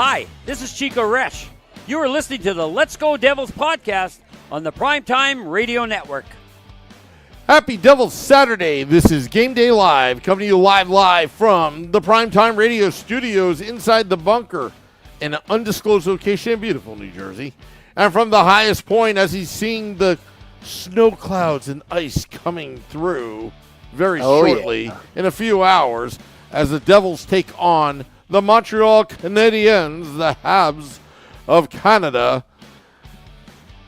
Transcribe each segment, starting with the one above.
Hi, this is Chico Resch. You are listening to the Let's Go Devils podcast on the Primetime Radio Network. Happy Devils Saturday. This is Game Day Live, coming to you live from the Primetime Radio studios inside the bunker in an undisclosed location in beautiful New Jersey. And from the highest point, as he's seeing the snow clouds and ice coming through very shortly, in a few hours, as the Devils take on the Montreal Canadiens, the Habs of Canada,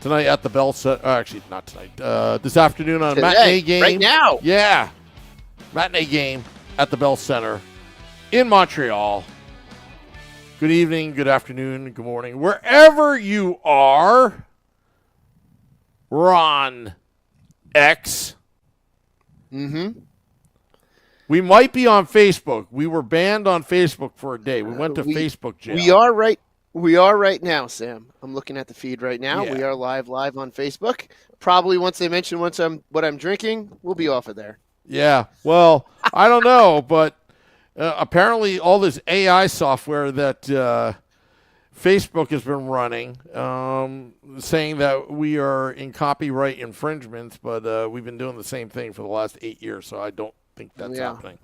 tonight at the Bell Center. Actually, not tonight. This afternoon on a matinee game. Right now. Yeah. Matinee game at the Bell Center in Montreal. Good evening, good afternoon, good morning. Wherever you are, we're on X. Mm-hmm. We might be on Facebook. We were banned on Facebook for a day. We went to Facebook jail. We are right now, Sam. I'm looking at the feed right now. Yeah. We are live on Facebook. Probably once they mention what I'm drinking, we'll be off of there. Yeah. Well, I don't know, but apparently all this AI software that Facebook has been running, saying that we are in copyright infringements, but we've been doing the same thing for the last 8 years, so I don't think that's happening.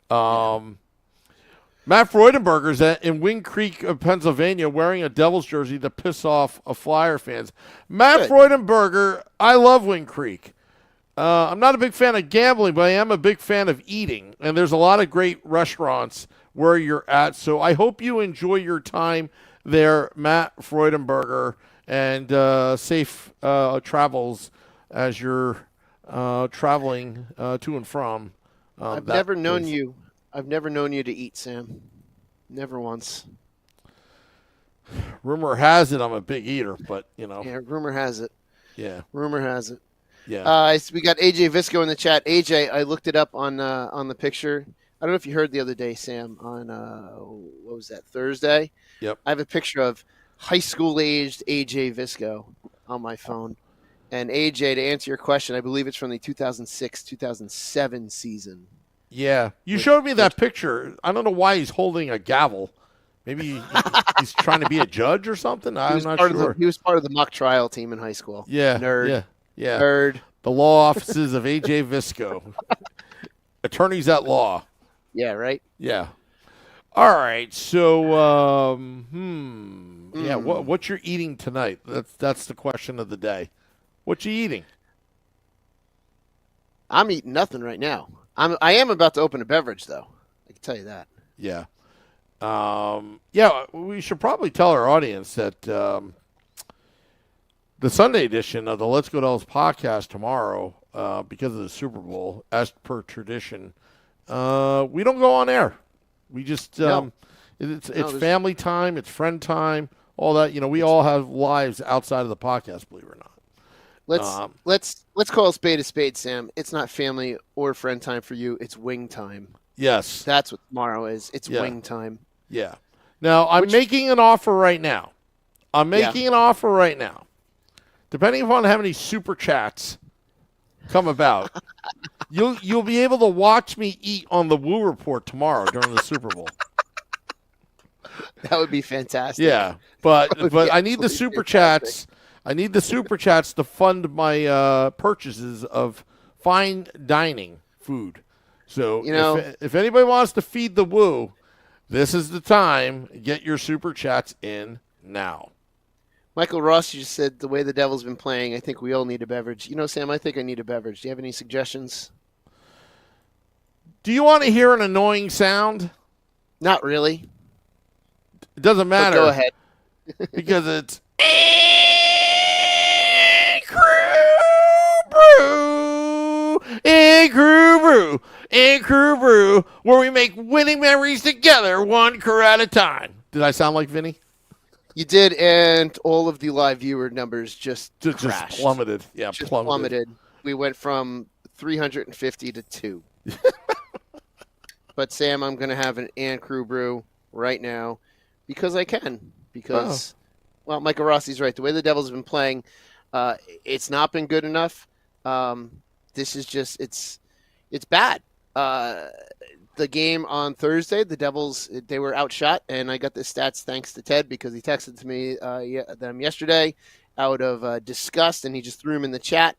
Matt Freudenberger's in Wing Creek, Pennsylvania, wearing a Devils jersey to piss off Flyer fans. Matt Freudenberger, I love Wing Creek. I'm not a big fan of gambling, but I am a big fan of eating, and there's a lot of great restaurants where you're at, so I hope you enjoy your time there, Matt Freudenberger, and safe travels as you're traveling to and from. I've never known you to eat, Sam. Never once. Rumor has it I'm a big eater, but, you know. Yeah, rumor has it. Yeah. Rumor has it. Yeah. We got AJ Visco in the chat. AJ, I looked it up on the picture. I don't know if you heard the other day, Sam, on, what was that, Thursday? Yep. I have a picture of high school-aged AJ Visco on my phone. And AJ, to answer your question, I believe it's from the 2006-2007 season. Yeah. You showed me that picture. I don't know why he's holding a gavel. Maybe he's trying to be a judge or something? I'm not sure. He was part of the mock trial team in high school. Yeah. Nerd. Yeah. Nerd. The law offices of AJ Visco. Attorneys at law. Yeah, right? Yeah. All right. So, yeah, what you're eating tonight? That's the question of the day. What you eating? I'm eating nothing right now. I am about to open a beverage, though. I can tell you that. Yeah. Yeah, we should probably tell our audience that the Sunday edition of the Let's Go Devils podcast tomorrow, because of the Super Bowl, as per tradition, we don't go on air. We just it's family time, it's friend time, all that. You know, we all have lives outside of the podcast, believe it or not. Let's call a spade, Sam. It's not family or friend time for you. It's wing time. Yes. That's what tomorrow is. It's wing time. Yeah. Now, I'm making an offer right now. Depending upon how many super chats come about, you'll be able to watch me eat on the Woo Report tomorrow during the Super Bowl. That would be fantastic. Yeah, but I need the super chats. I need the super chats to fund my purchases of fine dining food. So if anybody wants to feed the Woo, this is the time. Get your super chats in now. Michael Ross just said the way the Devils been playing, I think we all need a beverage. You know, Sam, I think I need a beverage. Do you have any suggestions? Do you want to hear an annoying sound? Not really. It doesn't matter. But go ahead. Because it's Crew Brew, where we make winning memories together, one crew at a time. Did I sound like Vinny? You did, and all of the live viewer numbers just crashed. Just plummeted. Yeah, just plummeted. We went from 350 to 2. But, Sam, I'm going to have an Crew Brew right now because I can. Because, well, Michael Rossi's right. The way the Devils have been playing, it's not been good enough. This is just it's bad. the game on Thursday, the Devils, they were outshot, and I got the stats thanks to Ted because he texted to me them yesterday out of disgust, and he just threw them in the chat.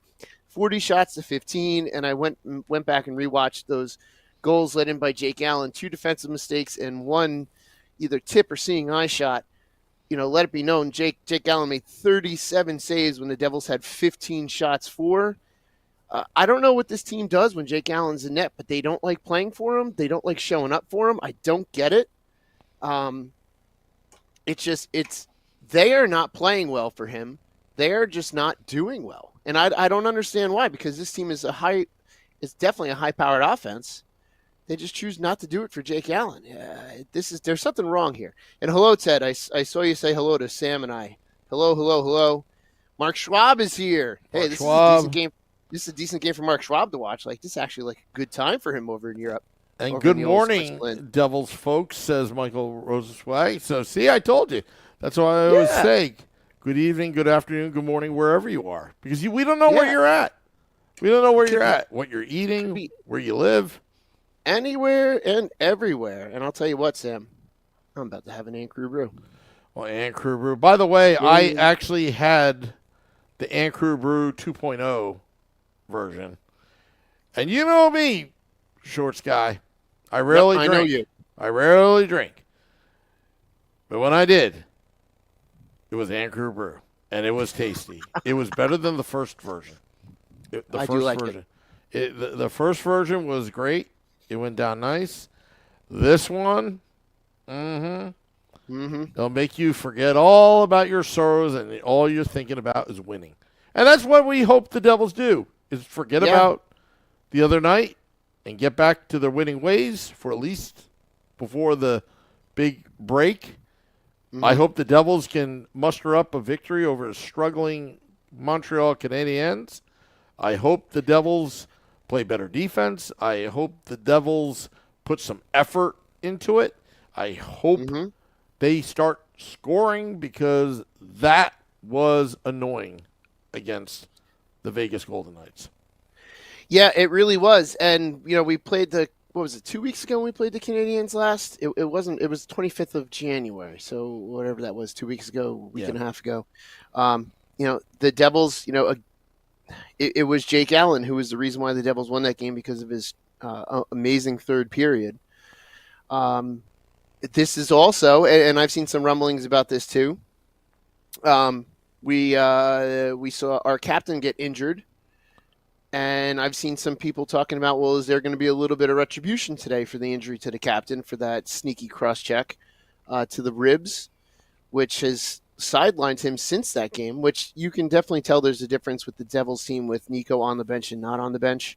40 shots to 15, and I went back and rewatched those goals let in by Jake Allen, 2 defensive mistakes, and 1 either tip or seeing eye shot. Let it be known, Jake Allen made 37 saves when the Devils had 15 shots for. I don't know what this team does when Jake Allen's in net, but they don't like playing for him. They don't like showing up for him. I don't get it. They are not playing well for him. They are just not doing well. And I don't understand why, because this team is definitely a high-powered offense. They just choose not to do it for Jake Allen. There's something wrong here. And hello, Ted. I saw you say hello to Sam and I. Hello. Mark Schwab is here. Hey, this is a decent game. This is a decent game for Mark Schwab to watch. This is actually a good time for him over in Europe. And good morning, Devils folks, says Michael Rosenzweig. So, see, I told you. That's why I always say good evening, good afternoon, good morning, wherever you are. Because we don't know where you're at. We don't know where you're at, what you're eating, where you live. Anywhere and everywhere. And I'll tell you what, Sam, I'm about to have an Ann Crew brew. Well, Ann Crew brew. By the way, I actually had the Ann Crew brew 2.0 version. And you know me, shorts guy. I rarely drink. I know you. I rarely drink. But when I did, it was Ann Crew brew. And it was tasty. It was better than the first version. The first version was great. It went down nice. This one, it'll make you forget all about your sorrows, and all you're thinking about is winning. And that's what we hope the Devils do, is forget about the other night and get back to their winning ways for at least before the big break. I hope the Devils can muster up a victory over a struggling Montreal Canadiens. I hope the Devils play better defense. I hope the Devils put some effort into it. I hope they start scoring, because that was annoying against the Vegas Golden Knights. Yeah, it really was. And, we played 2 weeks ago when we played the Canadiens last? It was 25th of January. So whatever that was, 2 weeks ago, week and a half ago. The Devils, it was Jake Allen who was the reason why the Devils won that game, because of his amazing third period. This is also, and I've seen some rumblings about this too. We saw our captain get injured, and I've seen some people talking about, well, is there going to be a little bit of retribution today for the injury to the captain for that sneaky cross-check to the ribs, which has sidelined him since that game, which you can definitely tell there's a difference with the Devils team with Nico on the bench and not on the bench.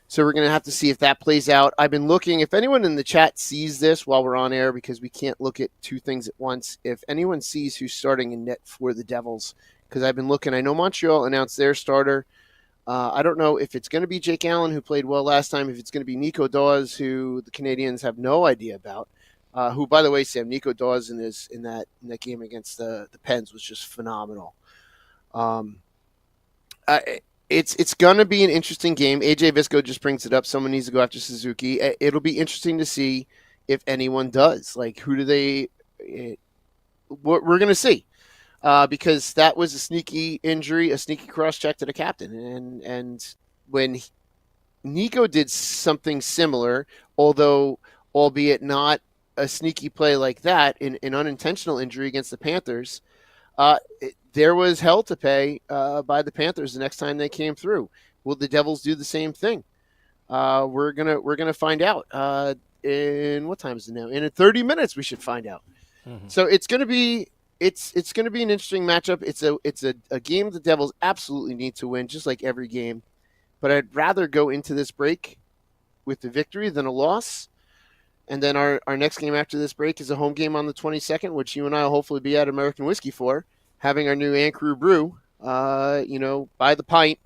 So we're going to have to see if that plays out. I've been looking, if anyone in the chat sees this while we're on air, because we can't look at two things at once, if anyone sees who's starting in net for the Devils, because I've been looking. I know Montreal announced their starter. I don't know if it's going to be Jake Allen, who played well last time, if it's going to be Nico Dawes, who the Canadiens have no idea about. Who, by the way, Sam, Nico Dawes in that game against the Pens was just phenomenal. It's going to be an interesting game. AJ Visco just brings it up. Someone needs to go after Suzuki. It'll be interesting to see if anyone does. Who do they? What we're going to see, because that was a sneaky injury, a sneaky cross check to the captain, and when Nico did something similar, albeit not a sneaky play like that, an unintentional injury against the Panthers, there was hell to pay by the Panthers the next time they came through. Will the Devils do the same thing? We're gonna find out. In what time is it now? In 30 minutes, we should find out. So it's gonna be an interesting matchup. It's a game the Devils absolutely need to win, just like every game. But I'd rather go into this break with the victory than a loss. And then our next game after this break is a home game on the 22nd, which you and I will hopefully be at American Whiskey for, having our new Ann Crew brew, by the pint.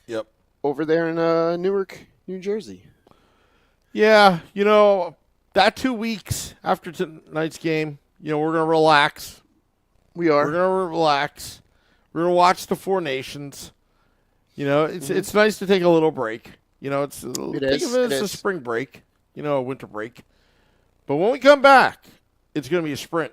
Yep. Over there in Newark, New Jersey. Yeah, that 2 weeks after tonight's game, we're going to relax. We are. We're going to relax. We're going to watch the Four Nations. It's nice to take a little break You know, it's It think is. of it It as a is. spring break, you know, a winter break. But when we come back, it's going to be a sprint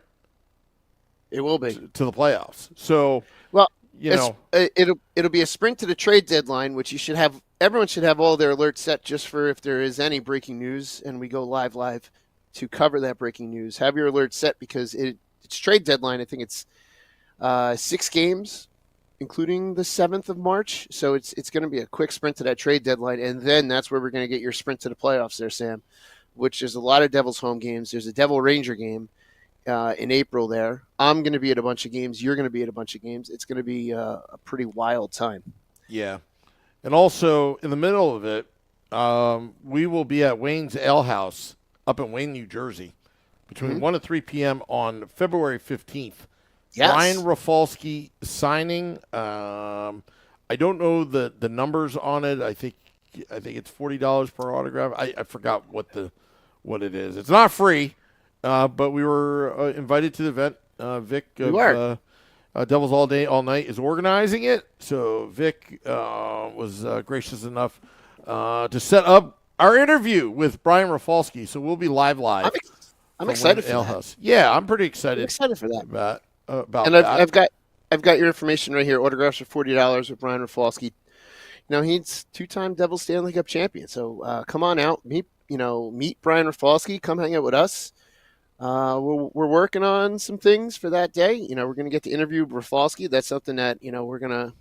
It will be. to the playoffs. So, Well, you know, it'll be a sprint to the trade deadline, which you should have. Everyone should have all their alerts set just for if there is any breaking news, and we go live to cover that breaking news. Have your alerts set because it's trade deadline. I think it's 6 games, including the 7th of March. So it's going to be a quick sprint to that trade deadline, and then that's where we're going to get your sprint to the playoffs there, Sam. Which there's a lot of Devils home games. There's a Devil Ranger game in April there. I'm going to be at a bunch of games. You're going to be at a bunch of games. It's going to be a pretty wild time. yeah. And also, in the middle of it, we will be at Wayne's Ale House up in Wayne, New Jersey, between 1 and 3 p.m. on February 15th. Yes. Brian Rafalski signing. I don't know the numbers on it. I think it's $40 per autograph. I forgot what it is. It's not free, but we were invited to the event. Vic of Devils All Day All Night is organizing it. So Vic was gracious enough to set up our interview with Brian Rafalski. So we'll be live. I'm excited for that. House. Yeah, I'm pretty excited. I'm excited for that. About and that. I've got your information right here. Autographs for $40 with Brian Rafalski. You know, he's 2-time Devils Stanley Cup champion. So come on out, meet Brian Rafalski. Come hang out with us. We're working on some things for that day. You know, we're going to get to interview Rafalski. That's something that, we're going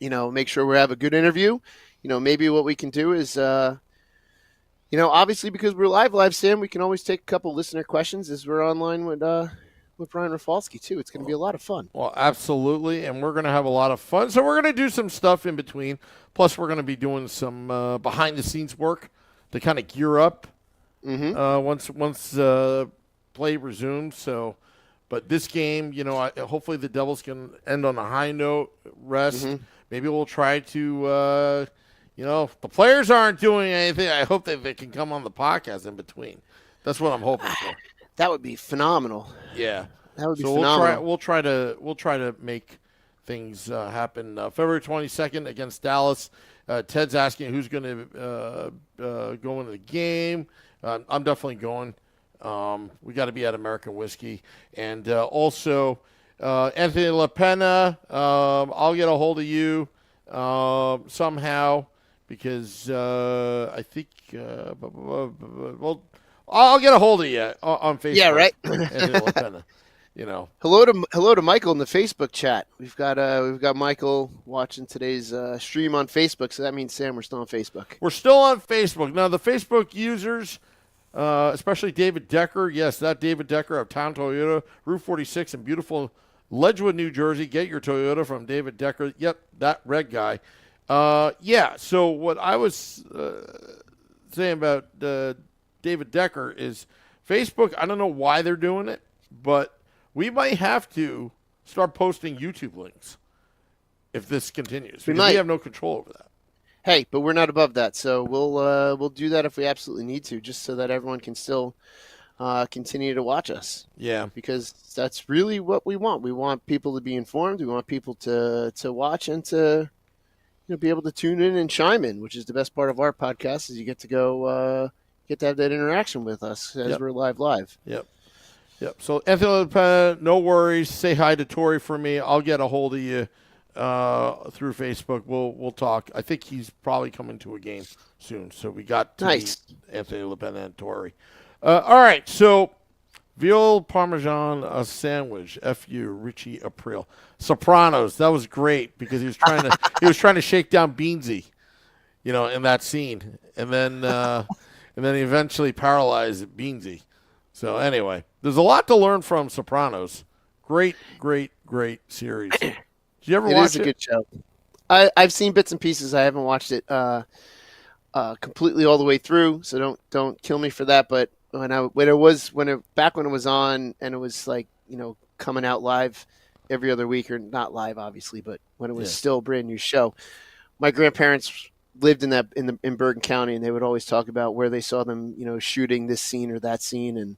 to, make sure we have a good interview. You know, maybe what we can do is, obviously because we're live, Sam, we can always take a couple listener questions as we're online with Brian Rafalski, too. It's going to be a lot of fun. Well, absolutely, and we're going to have a lot of fun. So we're going to do some stuff in between. Plus, we're going to be doing some behind-the-scenes work to kind of gear up once play resumes. So, but this game, hopefully the Devils can end on a high note, rest. Maybe we'll try to, if the players aren't doing anything, I hope that they can come on the podcast in between. That's what I'm hoping for. That would be phenomenal. Yeah, that would be phenomenal. We'll try to make things happen. February 22nd against Dallas. Ted's asking who's going to go into the game. I'm definitely going. We got to be at American Whiskey, and also Anthony LaPena. I'll get a hold of you somehow because I think. Well, I'll get a hold of you on Facebook. Yeah, right. Hello to Michael in the Facebook chat. We've got Michael watching today's stream on Facebook. So that means, Sam, we're still on Facebook. We're still on Facebook now. The Facebook users, especially David Decker. Yes, that David Decker of Town Toyota, Route 46 in beautiful Ledgewood, New Jersey. Get your Toyota from David Decker. Yep, that red guy. Yeah. So what I was saying about David Decker is Facebook. I don't know why they're doing it, but we might have to start posting YouTube links if this continues. We have no control over that. Hey, but we're not above that, so we'll do that if we absolutely need to, just so that everyone can still continue to watch us. Yeah, because that's really what we want. We want people to be informed. We want people to watch and to be able to tune in and chime in, which is the best part of our podcast. Is you get to go. Get to have that interaction with us as we're live. Yep. So, Anthony, no worries. Say hi to Tori for me. I'll get a hold of you through Facebook. We'll talk. I think he's probably coming to a game soon. So we got to meet Anthony LePena and Tori. All right. So, veal parmesan sandwich. F.U. Richie April. Sopranos. That was great because he was trying to shake down Beansy, in that scene, and then. And then he eventually paralyzed Beansy. So anyway, there's a lot to learn from Sopranos. Great series. Did you ever watch it? It is a good show. I've seen bits and pieces. I haven't watched it completely all the way through, so don't kill me for that. But when it was on and it was like coming out live every other week, or not live obviously, but when it was still a brand new show, my grandparents lived in Bergen County, and they would always talk about where they saw them, shooting this scene or that scene, and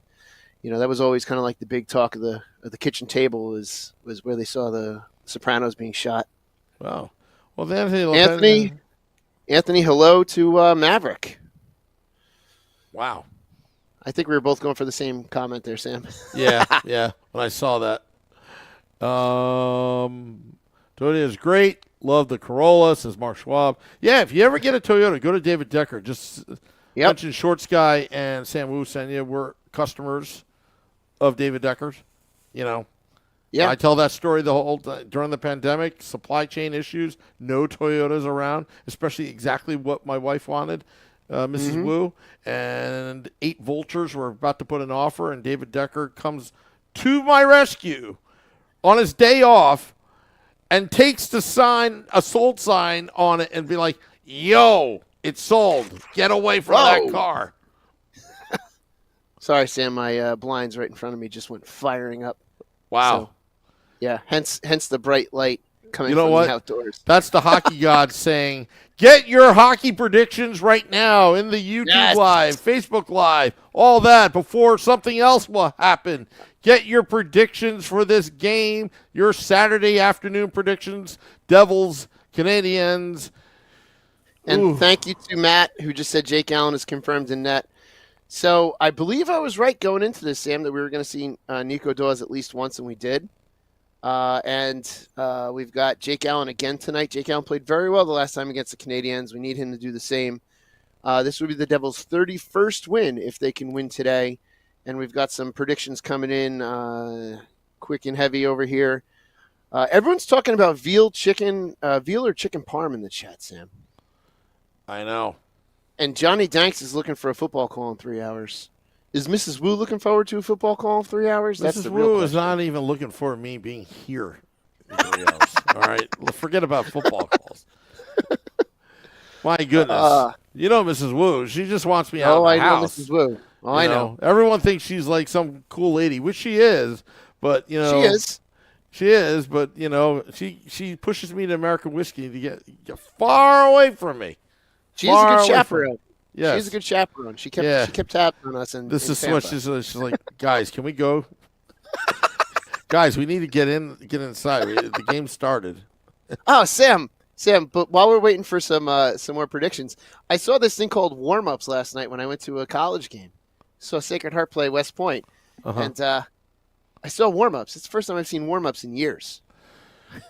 that was always kind of like the big talk of the kitchen table was where they saw the Sopranos being shot. Wow. Well, Anthony, Anthony, hello to Maverick. Wow. I think we were both going for the same comment there, Sam. Yeah, yeah. When I saw that. Toyota is great. Love the Corolla, says Mark Schwab. Yeah, if you ever get a Toyota, go to David Decker. Just mention Short Sky and Sam Wu sent you. We're customers of David Decker's. You know. Yeah. I tell that story the whole during the pandemic, supply chain issues, no Toyotas around, especially exactly what my wife wanted, Mrs. Wu, and 8 Vultures were about to put an offer, and David Decker comes to my rescue on his day off and takes the sign, a sold sign on it, and be like, yo, it's sold. Get away from that car. Sorry, Sam, my blinds right in front of me just went firing up. Wow. So, yeah, hence the bright light coming from the outdoors. That's the hockey gods saying, get your hockey predictions right now in the YouTube Live, Facebook Live, all that before something else will happen. Get your predictions for this game, your Saturday afternoon predictions, Devils, Canadiens. And thank you to Matt, who just said Jake Allen is confirmed in net. So I believe I was right going into this, Sam, that we were going to see Nico Dawes at least once, and we did. And we've got Jake Allen again tonight. Jake Allen played very well the last time against the Canadiens. We need him to do the same. This would be the Devils' 31st win if they can win today. And we've got some predictions coming in quick and heavy over here. Everyone's talking about veal or chicken parm in the chat, Sam. I know. And Johnny Danks is looking for a football call in 3 hours. Is Mrs. Wu looking forward to a football call in 3 hours? That's Mrs. Wu is not even looking for me being here in 3 hours. All right? Forget about football calls. My goodness. You know Mrs. Wu. She just wants me out of the house. Know Mrs. Wu. Oh, I know. Everyone thinks she's like some cool lady, which she is. But, you know. She is. She is, but, you know, she pushes me to American whiskey to get far away from me. She's a good chaperone. Yes. She's a good chaperone. She kept tapping on us. This is what she's like, guys, can we go? Guys, we need to get inside. The game started. Oh, Sam, but while we're waiting for some more predictions, I saw this thing called warm-ups last night when I went to a college game. Saw Sacred Heart play West Point. And I saw warm-ups. It's the first time I've seen warm-ups in years.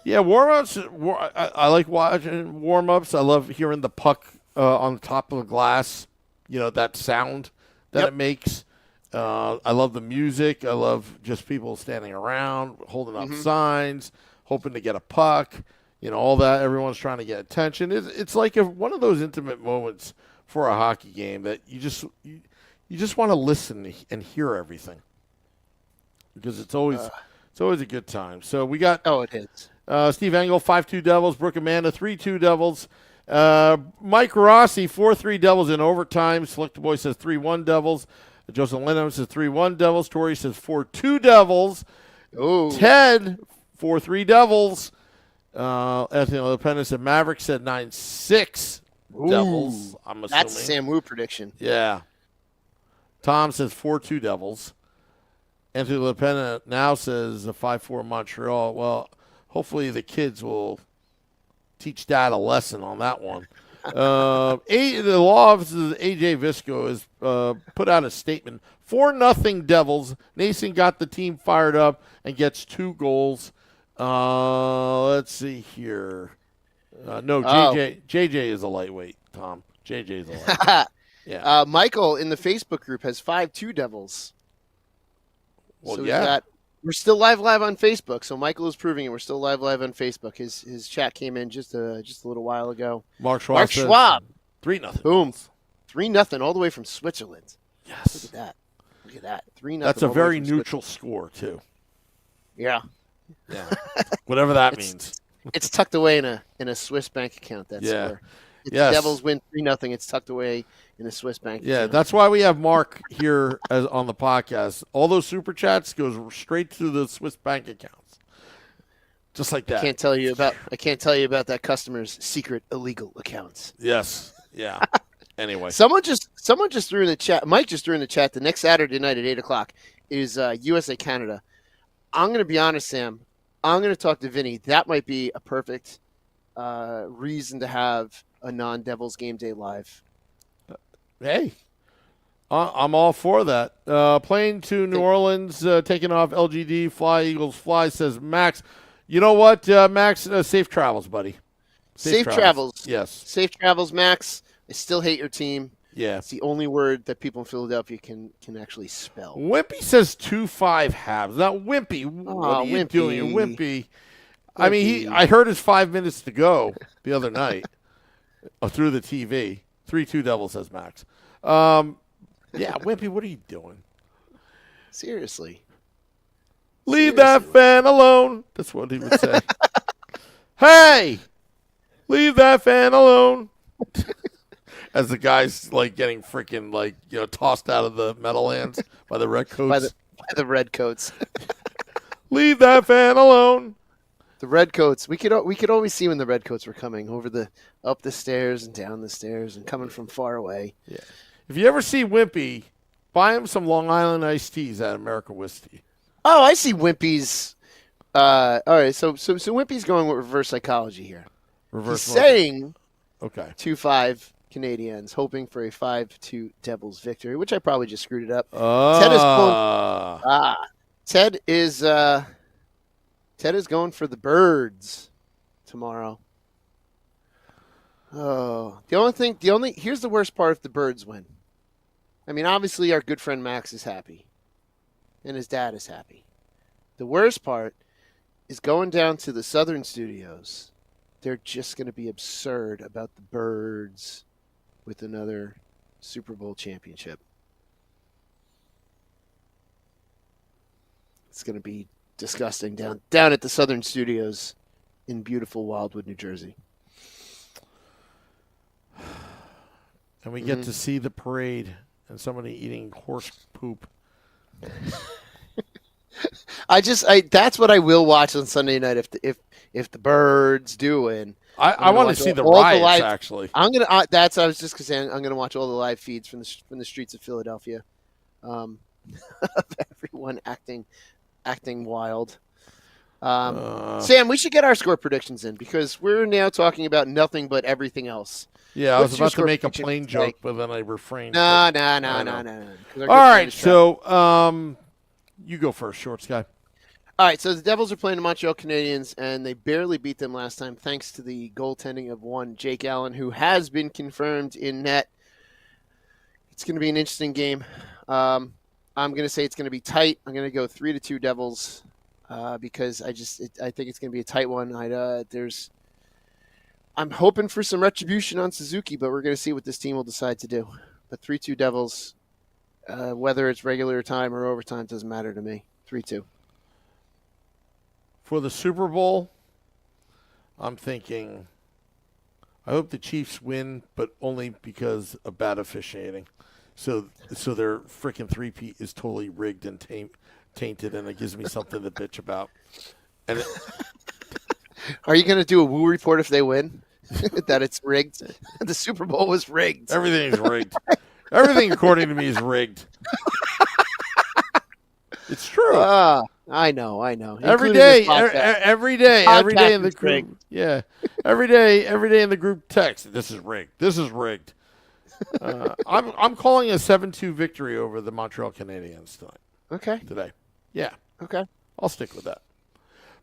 Yeah, warm-ups. I like watching warm-ups. I love hearing the puck on the top of the glass, you know, that sound that it makes. I love the music. I love just people standing around, holding up signs, hoping to get a puck, you know, all that. Everyone's trying to get attention. It's like one of those intimate moments for a hockey game that you just want to listen and hear everything because it's always a good time. So we got it is. Steve Engel, 5-2 Devils. Brooke Amanda, 3-2 Devils. Mike Rossi, 4-3 Devils in overtime. Select Boy says 3-1 Devils. Joseph Lennon says 3-1 Devils. Tori says 4-2 Devils. Ooh. Ted, 4-3 Devils. Anthony Lepena and Maverick said 9-6 Devils. I'm assuming. That's a Sam Wu prediction. Yeah. Tom says 4-2 Devils. Anthony Lepena now says a 5-4 Montreal. Well, hopefully the kids will teach Dad a lesson on that one. The law offices AJ Visco has put out a statement. 4-0 Devils. Nason got the team fired up and gets 2 goals. Let's see here. JJ is a lightweight, Tom. JJ is a lightweight. Yeah. Michael in the Facebook group has 5-2 Devils. Well, so yeah. We're still live on Facebook. So Michael is proving it. We're still live on Facebook. His chat came in just a little while ago. Mark Schwab. 3-0. Boom. 3-0 all the way from Switzerland. Yes. Look at that. 3-0. That's a very neutral score too. Yeah. Yeah. Whatever that means. It's tucked away in a Swiss bank account. That score. If the Devils win 3-0, it's tucked away in a Swiss bank. Yeah, that's why we have Mark here on the podcast. All those super chats goes straight to the Swiss bank accounts, just like that. I can't tell you about that customer's secret illegal accounts. Yes. Yeah. Anyway, someone just threw in the chat. Mike just threw in the chat. The next Saturday night at 8:00 is USA Canada. I'm going to be honest, Sam. I'm going to talk to Vinny. That might be a perfect reason to have a non-Devils game day live. Hey, I'm all for that. Plane to New Orleans, taking off LGD, fly, Eagles, fly, says Max. You know what, Max? Safe travels, buddy. Safe travels. Yes. Safe travels, Max. I still hate your team. Yeah. It's the only word that people in Philadelphia can actually spell. Wimpy says 2-5 halves. Now, Wimpy, what are you doing? Wimpy. I mean, I heard his 5 minutes to go the other night through the TV. 3-2 Devils, says Max. Yeah, Wimpy, what are you doing? Seriously. Leave that fan alone. That's what he would say. Hey, leave that fan alone. As the guy's like getting freaking tossed out of the Meadowlands by the Redcoats. By the Redcoats. Leave that fan alone. The Redcoats. We could always see when the Redcoats were coming up the stairs and down the stairs and coming from far away. Yeah. If you ever see Wimpy, buy him some Long Island iced teas at American Whiskey. Oh, I see Wimpy's. All right, so Wimpy's going with reverse psychology here. He's saying, okay, 2-5 Canadiens, hoping for a 5-2 Devils victory, which I probably just screwed it up. Ted is going for the Birds tomorrow. Oh, here's the worst part if the Birds win. I mean, obviously our good friend Max is happy, and his dad is happy. The worst part is going down to the Southern Studios. They're just going to be absurd about the Birds with another Super Bowl championship. It's going to be disgusting down at the Southern Studios in beautiful Wildwood, New Jersey. And we get to see the parade and somebody eating horse poop. That's what I will watch on Sunday night if the Birds do win. I want to see the riots, actually. I was just saying I'm gonna watch all the live feeds from the streets of Philadelphia, of everyone acting wild. Sam, we should get our score predictions in because we're now talking about nothing but everything else. Yeah, I was about to make a plane joke, but then I refrained. No. All right, so you go first, Shorts guy. All right, so the Devils are playing the Montreal Canadiens, and they barely beat them last time thanks to the goaltending of one Jake Allen, who has been confirmed in net. It's going to be an interesting game. I'm going to say it's going to be tight. I'm going to go 3-2 Devils because I think it's going to be a tight one. I'm hoping for some retribution on Suzuki, but we're going to see what this team will decide to do. But 3-2 Devils, whether it's regular time or overtime, doesn't matter to me. 3-2. For the Super Bowl, I'm thinking I hope the Chiefs win, but only because of bad officiating. So their freaking three-peat is totally rigged and tainted, and it gives me something to bitch about. And are you going to do a woo report if they win? That it's rigged? The Super Bowl was rigged. Everything's rigged. Everything, according to me, is rigged. It's true. I know. Every day in the group. Yeah, every day in the group text. This is rigged. I'm calling a 7-2 victory over the Montreal Canadiens tonight. Okay. Today. Yeah. Okay. I'll stick with that.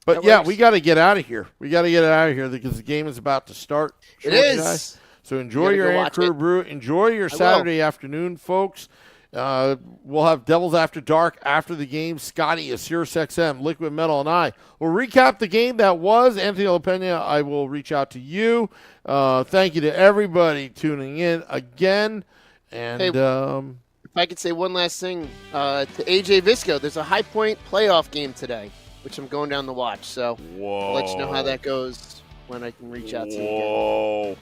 But we got to get out of here. Because the game is about to start. It is. Guys. So enjoy your Anchor Brew. Enjoy your Saturday afternoon, folks. We'll have Devils After Dark after the game. Scotty of Sirius XM, Liquid Metal, and I will recap the game that was. Anthony LaPena, I will reach out to you. Thank you to everybody tuning in again. And hey, if I could say one last thing to AJ Visco, there's a High Point playoff game today, which I'm going down to watch. So I'll let you know how that goes when I can reach out to you again.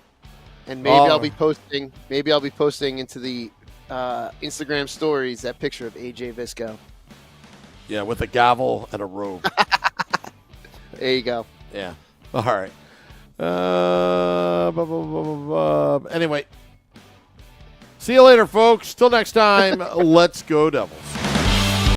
And maybe I'll be posting. Maybe I'll be posting into the Instagram stories that picture of AJ Visco. Yeah, with a gavel and a robe. There you go. Yeah. All right. Anyway, see you later, folks. Till next time, let's go Devils.